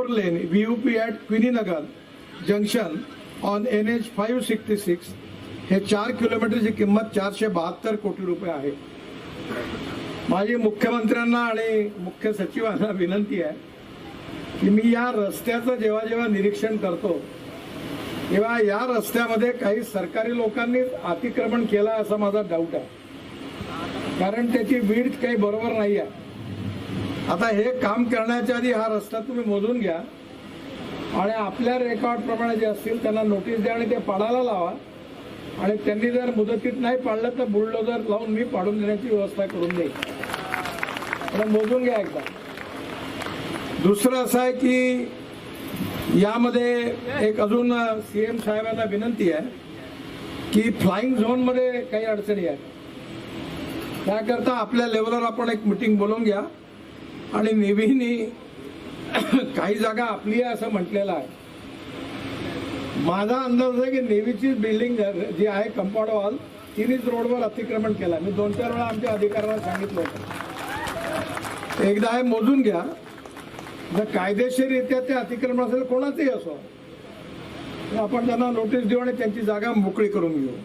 lane VUP at Quininagar junction on NH 566 हे 4 किलोमीटरची किंमत 472 कोटी रुपये आहे. माझी मुख्यमंत्र्यांना आणि मुख्य सचिवांना विनंती आहे की मी या रस्त्याचं जेव्हा जेव्हा निरीक्षण करतो तेव्हा या रस्त्यामध्ये काही सरकारी लोकांनी अतिक्रमण केलं असा माझा डाऊट आहे, कारण त्याची विड्थ काही बरोबर नाही आहे. आता हे काम करण्याच्या आधी हा रस्ता तुम्ही मोजून घ्या आणि आपल्या रेकॉर्ड प्रमाणे जे असतील त्यांना नोटीस द्या आणि ते पाडायला लावा, आणि त्यांनी जर मुदतीत नाही पाडलं तर बुलडोजर लावून मी पाडून देण्याची व्यवस्था करून देईन. पण मोजून घ्या एकदा. दुसरं असं आहे की यामध्ये एक अजून सीएम साहेबांना विनंती आहे की फ्लाइंग झोन मध्ये काही अडचणी आहेत. त्याकरता आपल्या लेवलवर आपण एक मीटिंग बोलवून घ्या आणि नेव्हीनी काही जागा आपली आहे असं म्हटलेलं आहे. माझा अंदाज आहे की नेव्हीची बिल्डिंग जी आहे कंपाऊंड वॉल तिनेच रोडवर अतिक्रमण केला. मी 2-4 वेळा आमच्या अधिकाऱ्यांना सांगितलं होतं. एकदा हे मोजून घ्या. जर कायदेशीररित्या ते अतिक्रमण असेल कोणाचंही असो आपण त्यांना नोटीस देऊ आणि त्यांची जागा मोकळी करून घेऊ.